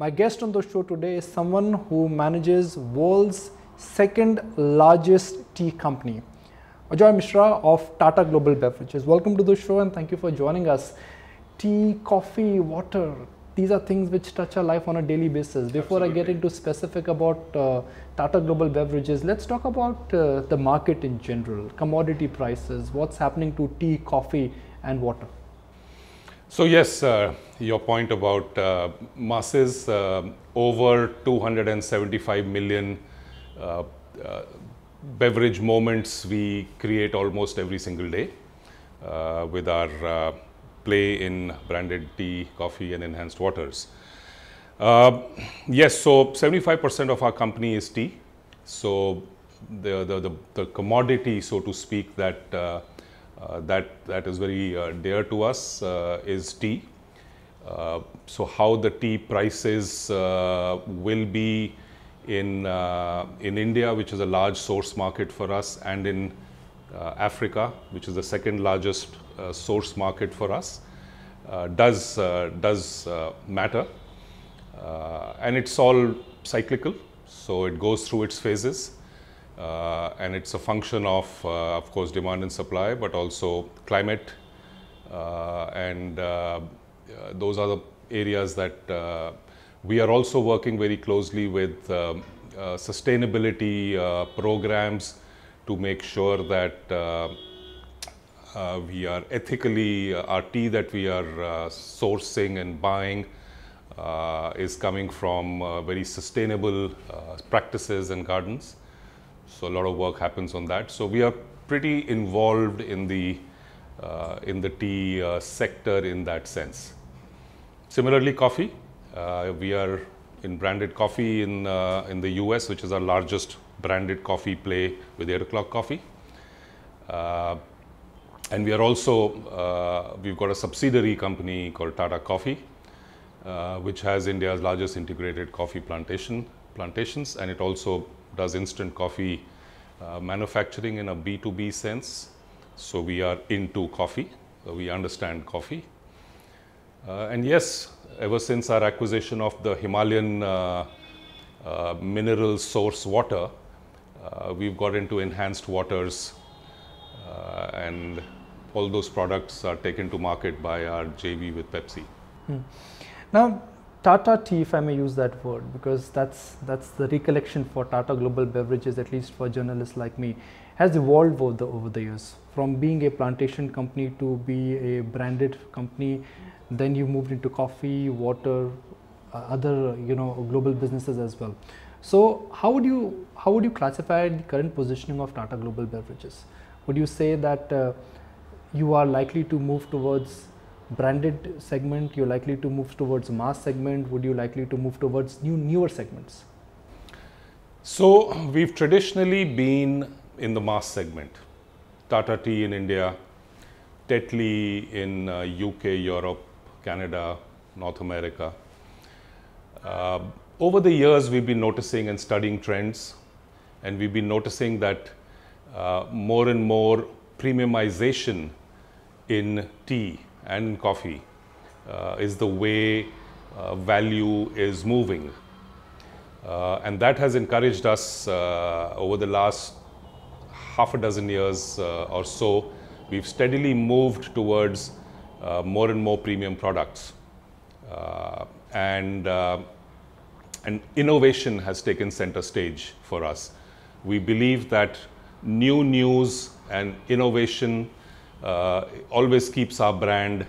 My guest on the show today is someone who manages world's second largest tea company, Ajoy Misra of Tata Global Beverages. Welcome to the show and thank you for joining us. Tea, coffee, water, these are things which touch our life on a daily basis. Before Absolutely. I get into specific about Tata Global Beverages, let's talk about the market in general, commodity prices, what's happening to tea, coffee and water. So yes, your point about masses, over 275 million beverage moments we create almost every single day with our play in branded tea, coffee and enhanced waters. Yes, so 75% of our company is tea. So the commodity, so to speak, that is very dear to us is tea. So how the tea prices will be in India, which is a large source market for us, and in Africa, which is the second largest source market for us, does matter. And it's all cyclical, so it goes through its phases. And it's a function of course, demand and supply, but also climate. And those are the areas that we are also working very closely with sustainability programs to make sure that we are ethically, our tea that we are sourcing and buying is coming from very sustainable practices and gardens. So a lot of work happens on that. So we are pretty involved in the tea sector in that sense. Similarly, coffee. We are in branded coffee in the US, which is our largest branded coffee play with 8 o'clock coffee. And we are also, we've got a subsidiary company called Tata Coffee, which has India's largest integrated coffee plantations, and it also does instant coffee manufacturing in a B2B sense. So we are into coffee, we understand coffee. And yes, ever since our acquisition of the Himalayan mineral source water, we've got into enhanced waters, and all those products are taken to market by our JV with Pepsi. Now, Tata Tea, if I may use that word, because that's the recollection for Tata Global Beverages, at least for journalists like me, has evolved over the years. From being a plantation company to be a branded company, then you moved into coffee, water, other global businesses as well. So how would you classify the current positioning of Tata Global Beverages? Would you say that you are likely to move towards branded segment, you're likely to move towards mass segment, would you likely to move towards newer segments? So we've traditionally been in the mass segment. Tata Tea in India, Tetley in UK, Europe, Canada, North America. Over the years, we've been noticing and studying trends, and we've been noticing that more and more premiumization in tea and in coffee is the way value is moving. And that has encouraged us over the last half a dozen years or so. We've steadily moved towards more and more premium products. And innovation has taken center stage for us. We believe that new news and innovation always keeps our brand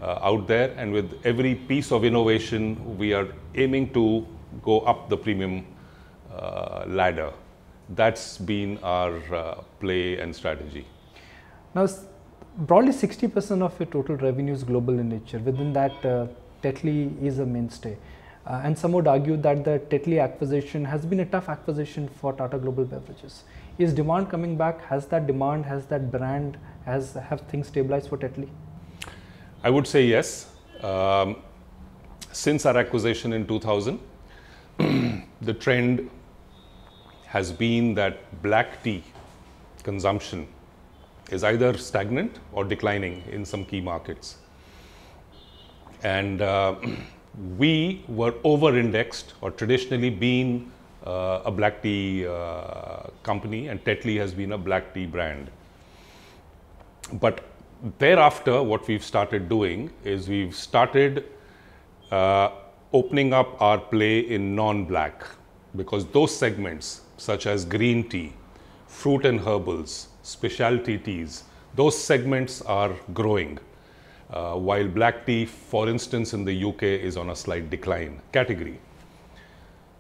out there, and with every piece of innovation we are aiming to go up the premium ladder. That's been our play and strategy. Now, broadly 60% of your total revenue is global in nature. Within that, Tetley is a mainstay. And some would argue that the Tetley acquisition has been a tough acquisition for Tata Global Beverages. Is demand coming back? Has that demand, has that brand, have things stabilized for Tetley? I would say yes. Since our acquisition in 2000, the trend has been that black tea consumption is either stagnant or declining in some key markets. And we were over-indexed or traditionally been a black tea company, and Tetley has been a black tea brand. But thereafter, what we've started doing is we've started opening up our play in non-black, because those segments such as green tea, fruit and herbals, specialty teas, those segments are growing. While black tea, for instance, in the UK is on a slight decline category.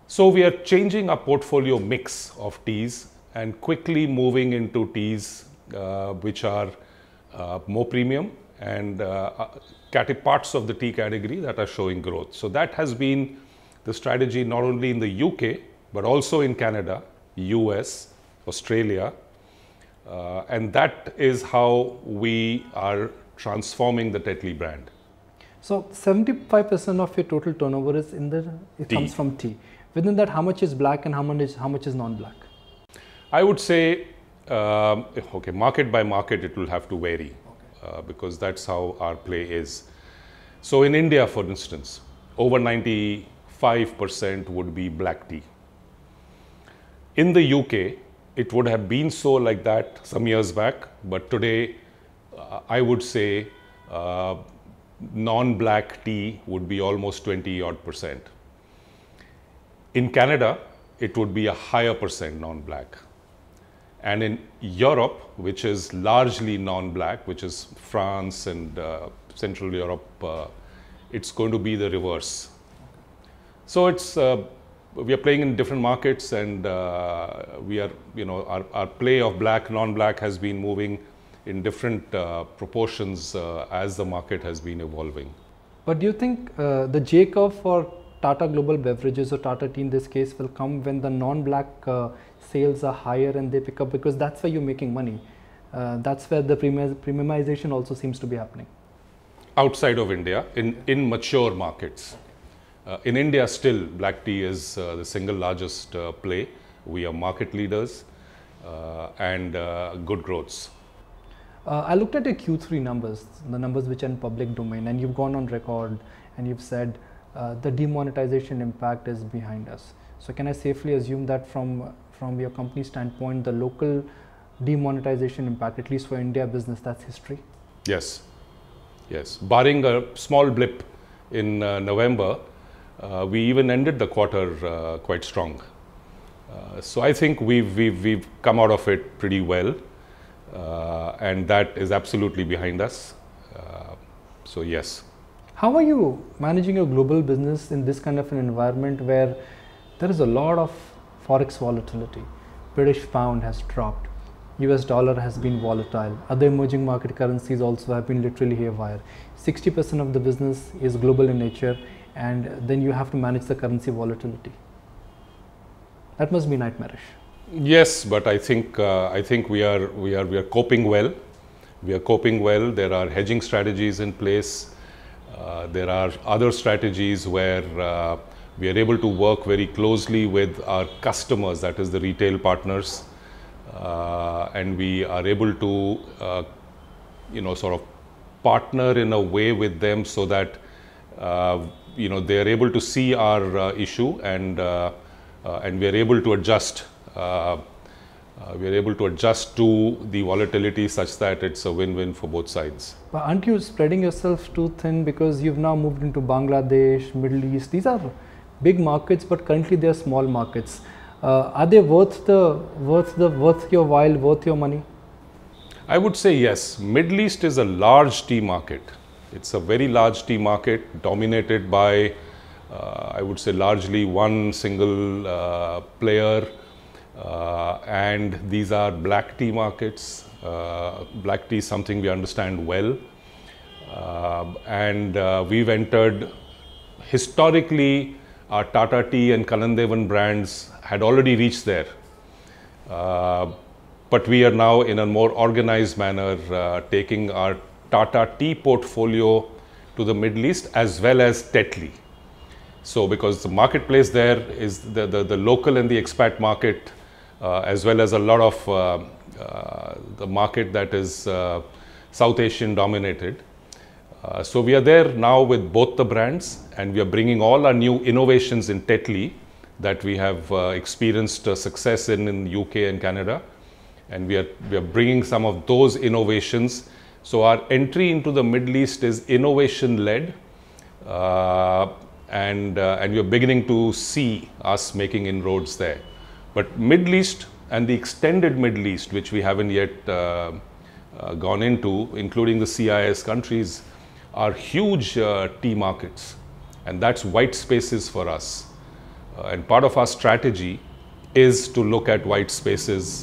So we are changing our portfolio mix of teas and quickly moving into teas which are more premium and parts of the tea category that are showing growth. So that has been the strategy not only in the UK, but also in Canada, US, Australia. And that is how we are transforming the Tetley brand. So 75% of your total turnover is comes from tea. Within that, how much is black and how much is non-black? I would say, okay, market by market, it will have to vary, because that's how our play is. So in India, for instance, over 95% would be black tea. In the UK, it would have been so like that some years back, but today, I would say non-black tea would be almost 20-odd%. In Canada, it would be a higher percent non-black. And in Europe, which is largely non-black, which is France and Central Europe, it's going to be the reverse. So it's we are playing in different markets, and we are, our play of black, non-black has been moving in different proportions as the market has been evolving. But do you think the J curve for Tata Global Beverages or Tata Tea in this case will come when the non-black sales are higher and they pick up, because that's where you're making money? That's where the premiumization also seems to be happening. Outside of India, in mature markets. In India, still, black tea is the single largest play. We are market leaders and good growths. I looked at your Q3 numbers, the numbers which are in public domain, and you've gone on record and you've said the demonetization impact is behind us. So can I safely assume that from your company standpoint, the local demonetization impact, at least for India business, that's history? Yes, yes. Barring a small blip in November, we even ended the quarter quite strong. So I think we've come out of it pretty well, and that is absolutely behind us. So yes. How are you managing your global business in this kind of an environment where there is a lot of forex volatility? British pound has dropped, US dollar has been volatile, other emerging market currencies also have been literally haywire. 60% of the business is global in nature, and then you have to manage the currency volatility. That must be nightmarish. Yes, but I think we are coping well. We are coping well. There are hedging strategies in place. There are other strategies where we are able to work very closely with our customers, that is the retail partners, and we are able to sort of partner in a way with them so that they are able to see our issue, and we are able to adjust. We are able to adjust to the volatility such that it's a win-win for both sides. But aren't you spreading yourself too thin, because you've now moved into Bangladesh, Middle East? These are big markets, but currently they are small markets. Are they worth your while, worth your money? I would say yes. Middle East is a large tea market. It's a very large tea market dominated by, I would say, largely one single player. And these are black tea markets. Black tea is something we understand well. And we've entered, historically, our Tata Tea and Kalandevan brands had already reached there. But we are now in a more organized manner taking our Tata Tea portfolio to the Middle East as well as Tetley. So because the marketplace there is the local and the expat market, as well as a lot of the market that is South Asian dominated. So we are there now with both the brands, and we are bringing all our new innovations in Tetley that we have experienced success in UK and Canada, and we are bringing some of those innovations. So our entry into the Middle East is innovation led, and we are beginning to see us making inroads there. But Middle East and the extended Middle East, which we haven't yet gone into, including the CIS countries, are huge tea markets, and that's white spaces for us. And part of our strategy is to look at white spaces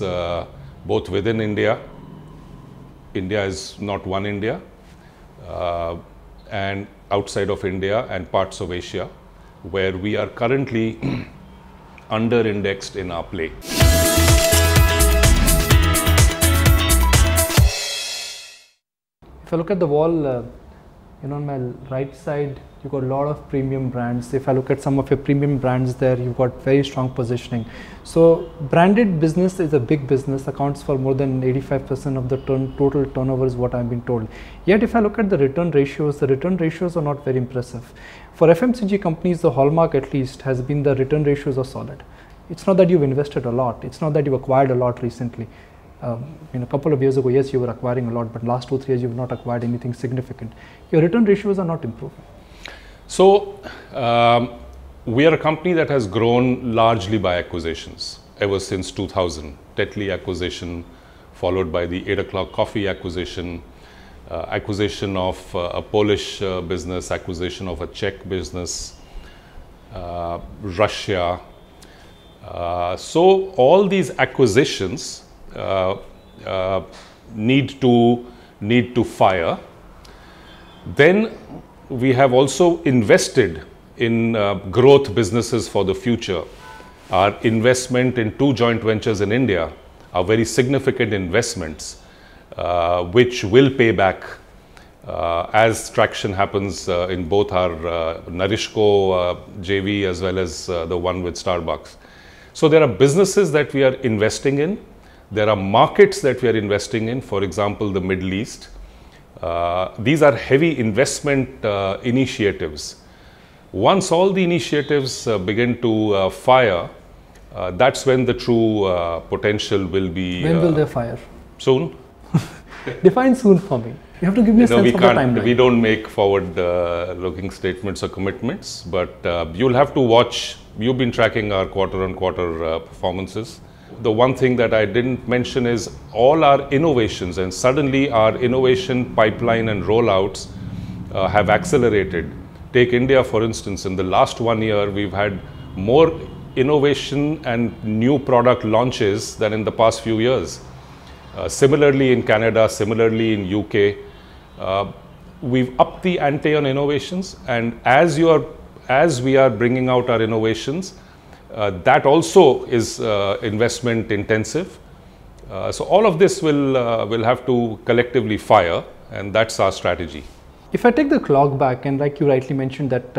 both within India. India is not one India, and outside of India and parts of Asia, where we are currently under indexed in our play. If I look at the wall, on my right side, you've got a lot of premium brands. If I look at some of your premium brands there, you've got very strong positioning. So branded business is a big business, accounts for more than 85% of the total turnover is what I've been told. Yet if I look at the return ratios are not very impressive. For FMCG companies, the hallmark at least has been the return ratios are solid. It's not that you've invested a lot. It's not that you've acquired a lot recently. A couple of years ago, yes, you were acquiring a lot, but last 2-3 years, you've not acquired anything significant. Your return ratios are not improving. So, we are a company that has grown largely by acquisitions ever since 2000. Tetley acquisition, followed by the 8 o'clock coffee acquisition, acquisition of a Polish business, acquisition of a Czech business, Russia. So all these acquisitions need to fire. Then we have also invested in growth businesses for the future. Our investment in 2 joint ventures in India are very significant investments, which will pay back as traction happens in both our Narishco JV as well as the one with Starbucks. So there are businesses that we are investing in. There are markets that we are investing in, for example, the Middle East. These are heavy investment initiatives. Once all the initiatives begin to fire, that's when the true potential will be. When will they fire? Soon. Define soon for me. You have to give me a sense of the timeline. We don't make forward-looking statements or commitments, but you'll have to watch. You've been tracking our quarter-on-quarter performances. The one thing that I didn't mention is all our innovations, and suddenly our innovation pipeline and rollouts have accelerated. Take India, for instance. In the last 1 year, we've had more innovation and new product launches than in the past few years. Similarly in Canada, similarly in UK, we've upped the ante on innovations, and as we are bringing out our innovations, that also is investment intensive. So all of this will have to collectively fire, and that's our strategy. If I take the clock back, and like you rightly mentioned that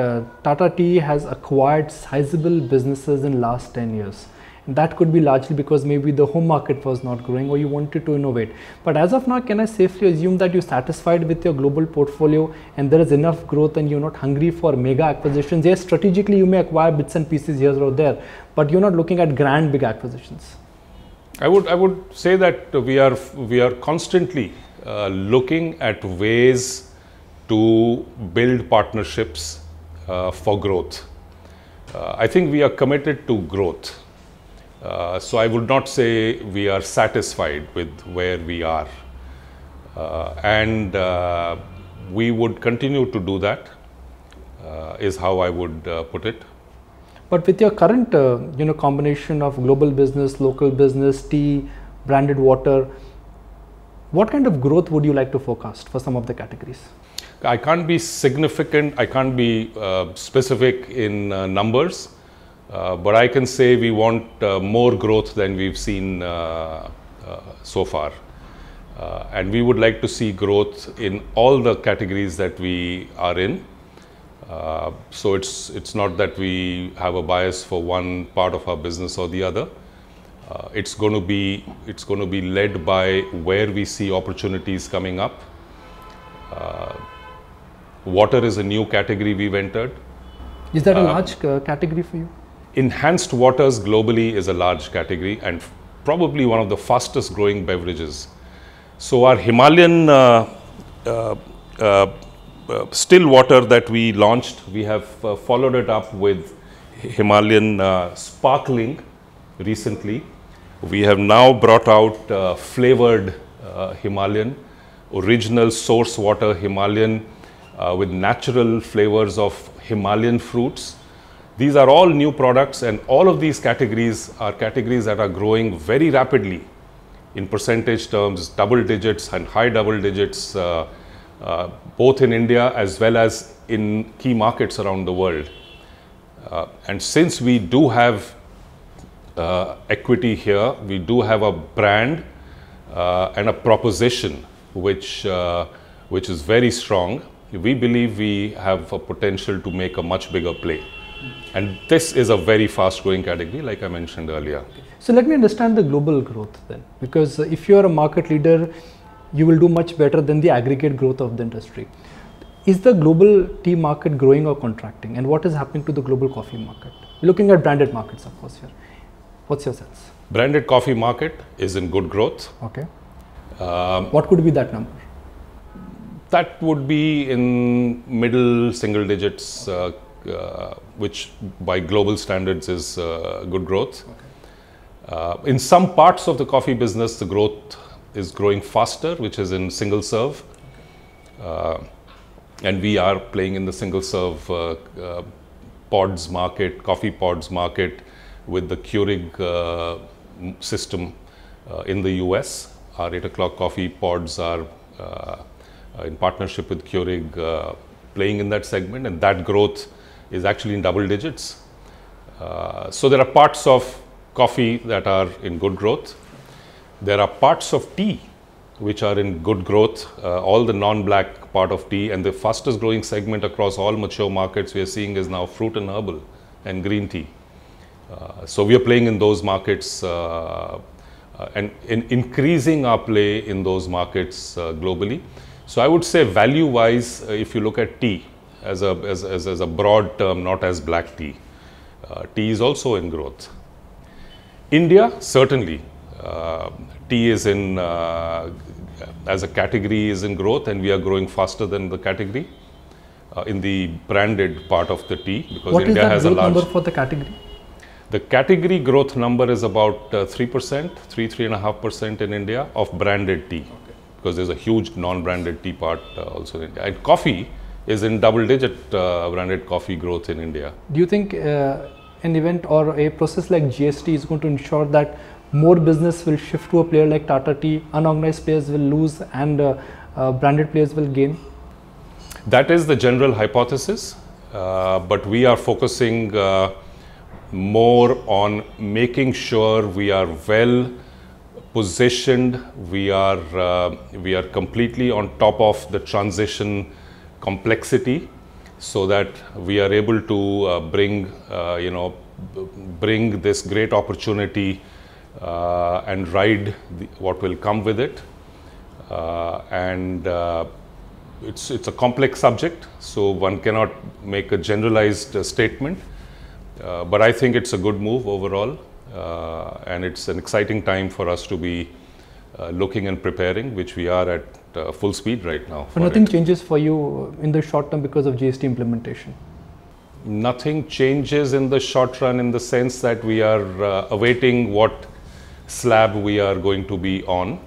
Tata Tea has acquired sizable businesses in last 10 years. And that could be largely because maybe the home market was not growing or you wanted to innovate. But as of now, can I safely assume that you're satisfied with your global portfolio and there is enough growth and you're not hungry for mega acquisitions? Yes, strategically you may acquire bits and pieces here or there, but you're not looking at grand big acquisitions. I would say that we are constantly looking at ways to build partnerships for growth. I think we are committed to growth. So I would not say we are satisfied with where we are, and we would continue to do that, is how I would put it. But with your current combination of global business, local business, tea, branded water, what kind of growth would you like to forecast for some of the categories? I can't be significant, I can't be specific in numbers. But I can say we want more growth than we've seen so far. And we would like to see growth in all the categories that we are in. So it's not that we have a bias for one part of our business or the other. It's going to be led by where we see opportunities coming up. Water is a new category we've entered. Is that a large category for you? Enhanced waters globally is a large category and probably one of the fastest growing beverages. So our Himalayan still water that we launched, we have followed it up with Himalayan sparkling recently. We have now brought out flavored Himalayan, original source water Himalayan with natural flavors of Himalayan fruits. These are all new products, and all of these categories are categories that are growing very rapidly in percentage terms, double digits and high double digits, both in India as well as in key markets around the world. And since we do have equity here, we do have a brand and a proposition which is very strong. We believe we have a potential to make a much bigger play. And this is a very fast growing category, like I mentioned earlier. So let me understand the global growth then, because if you are a market leader, you will do much better than the aggregate growth of the industry. Is the global tea market growing or contracting, and what is happening to the global coffee market? Looking at branded markets, of course, here. What's your sense? Branded coffee market is in good growth. Okay. What could be that number? That would be in middle single digits, which by global standards is good growth. Okay. In some parts of the coffee business, the growth is growing faster, which is in single serve. Okay. And we are playing in the single serve pods market, coffee pods market with the Keurig system in the US. Our 8 o'clock coffee pods are in partnership with Keurig playing in that segment, and that growth is actually in double digits. So there are parts of coffee that are in good growth. There are parts of tea which are in good growth, all the non-black part of tea, and the fastest growing segment across all mature markets we are seeing is now fruit and herbal and green tea. So we are playing in those markets and in increasing our play in those markets globally. So I would say value-wise, if you look at tea as a broad term, not as black tea, tea is also in growth. India, certainly, tea is in, as a category is in growth, and we are growing faster than the category in the branded part of the tea, because what India has a large... What is the growth number for the category? The category growth number is about 3%, 3.5% in India of branded tea. Okay. Because there's a huge non-branded tea part also in India. And coffee is in double-digit branded coffee growth in India. Do you think an event or a process like GST is going to ensure that more business will shift to a player like Tata Tea, unorganized players will lose, and branded players will gain? That is the general hypothesis, but we are focusing more on making sure we are well positioned, we are completely on top of the transition complexity, so that we are able to bring this great opportunity and ride what will come with it. It's a complex subject, so one cannot make a generalized statement. But I think it's a good move overall, and it's an exciting time for us to be looking and preparing, which we are at full speed right now. So nothing changes for you in the short term because of GST implementation? Nothing changes in the short run, in the sense that we are awaiting what slab we are going to be on,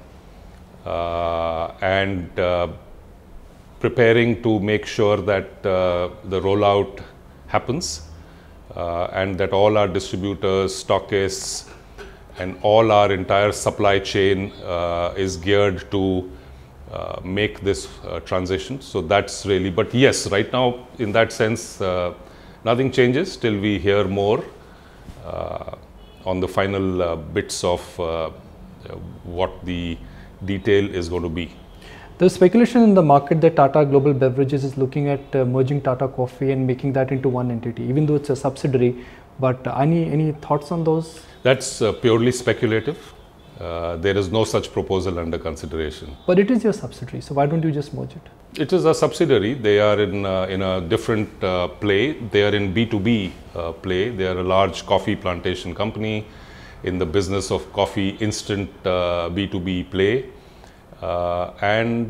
and preparing to make sure that the rollout happens. And that all our distributors, stockists, and all our entire supply chain is geared to make this transition. So that's really, but yes, right now in that sense, nothing changes till we hear more on the final bits of what the detail is going to be. There's speculation in the market that Tata Global Beverages is looking at merging Tata Coffee and making that into one entity, even though it's a subsidiary. But any thoughts on those? That's purely speculative. There is no such proposal under consideration. But it is your subsidiary, so why don't you just merge it? It is a subsidiary. They are in a different play. They are in B2B play. They are a large coffee plantation company in the business of coffee instant B2B play. And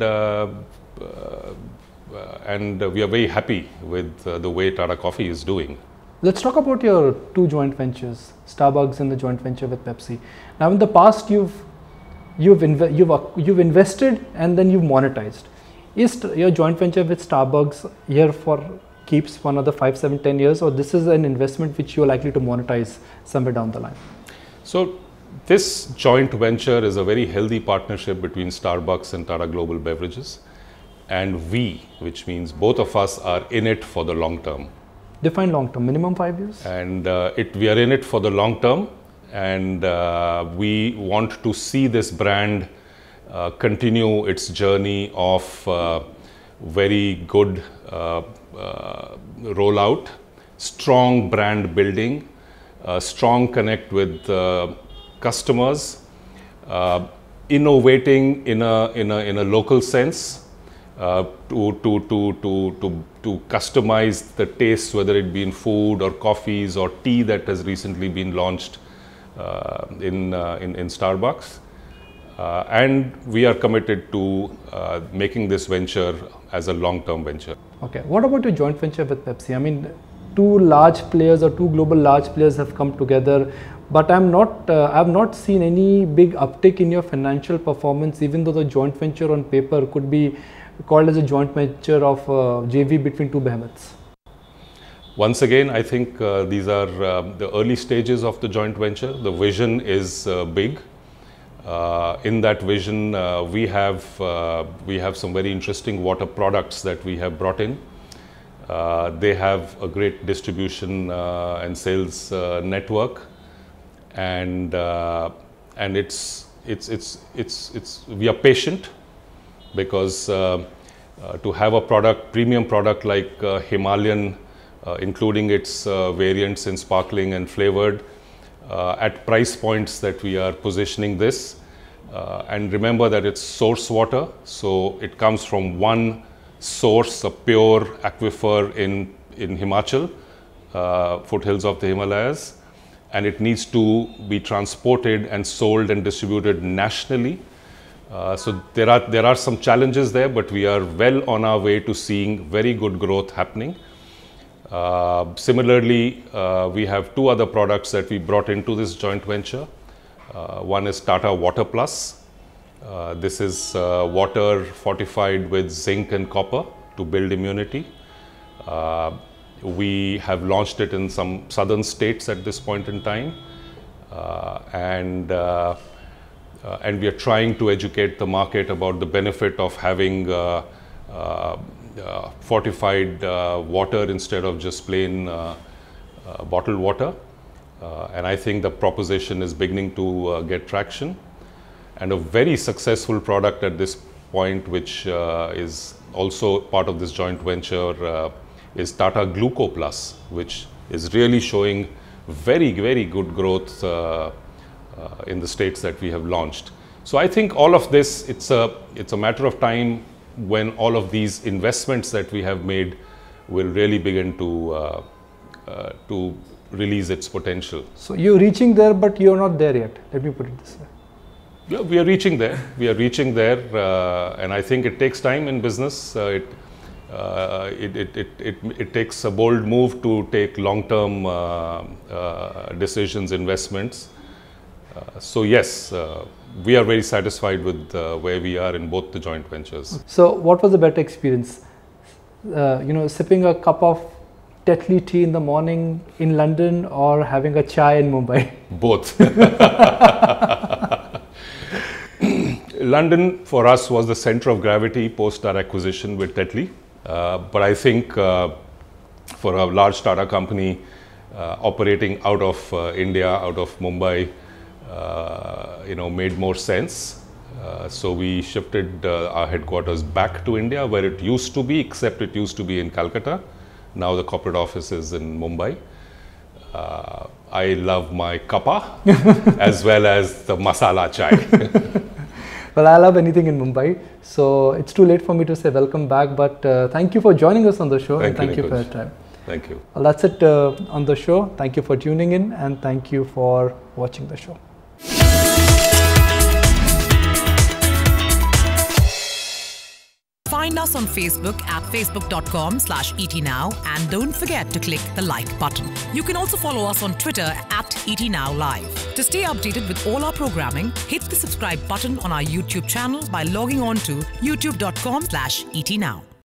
we are very happy with the way Tata Coffee is doing. Let's talk about your two joint ventures, Starbucks and the joint venture with Pepsi. Now, in the past, you've invested and then you've monetized. Is your joint venture with Starbucks here for keeps for another 5, 7, 10 years, or this is an investment which you are likely to monetize somewhere down the line? So, this joint venture is a very healthy partnership between Starbucks and Tata Global Beverages, and we, which means both of us, are in it for the long term. Define long term, minimum 5 years? And we are in it for the long term, and we want to see this brand continue its journey of very good rollout, strong brand building, strong connect with customers, innovating in a local sense, to customize the taste, whether it be in food or coffees or tea that has recently been launched in Starbucks. And we are committed to making this venture as a long-term venture. Okay. What about your joint venture with Pepsi? I mean, two large players or two global large players have come together, but I've not seen any big uptick in your financial performance, even though the joint venture on paper could be called as a joint venture of JV between two behemoths. Once again, I think these are the early stages of the joint venture. The vision is big. In that vision, we have some very interesting water products that we have brought in. They have a great distribution and sales network, and we are patient, because to have a premium product like Himalayan, including its variants in sparkling and flavored, at price points that we are positioning this, and remember that it's source water, so it comes from one source, a pure aquifer in Himachal, foothills of the Himalayas, and it needs to be transported and sold and distributed nationally. So there are some challenges there, but we are well on our way to seeing very good growth happening. Similarly, we have two other products that we brought into this joint venture. One is Tata Water Plus. This is water fortified with zinc and copper to build immunity. We have launched it in some southern states at this point in time, and we are trying to educate the market about the benefit of having fortified water instead of just plain bottled water, and I think the proposition is beginning to get traction. And a very successful product at this point, which is also part of this joint venture, is Tata Gluco Plus, which is really showing very good growth in the states that we have launched. So I think all of this, it's a matter of time when all of these investments that we have made will really begin to release its potential. So you're reaching there, but you're not there yet. Let me put it this way. Yeah, we are reaching there. We are reaching there, and I think it takes time in business. It takes a bold move to take long-term decisions, investments. So yes, we are very satisfied with where we are in both the joint ventures. So what was the better experience? Sipping a cup of Tetley tea in the morning in London, or having a chai in Mumbai? Both. London for us was the center of gravity post our acquisition with Tetley. But I think for a large Tata company operating out of India, out of Mumbai, made more sense. So we shifted our headquarters back to India, where it used to be, except it used to be in Calcutta. Now the corporate office is in Mumbai. I love my kappa as well as the masala chai. Well, I love anything in Mumbai, so it's too late for me to say welcome back, but thank you for joining us on the show, and thank you for your time. Thank you. Well, that's it on the show. Thank you for tuning in, and thank you for watching the show. Find us on Facebook at facebook.com/etnow and don't forget to click the like button. You can also follow us on Twitter at ETNowLive. To stay updated with all our programming, hit the subscribe button on our YouTube channel by logging on to youtube.com/etnow.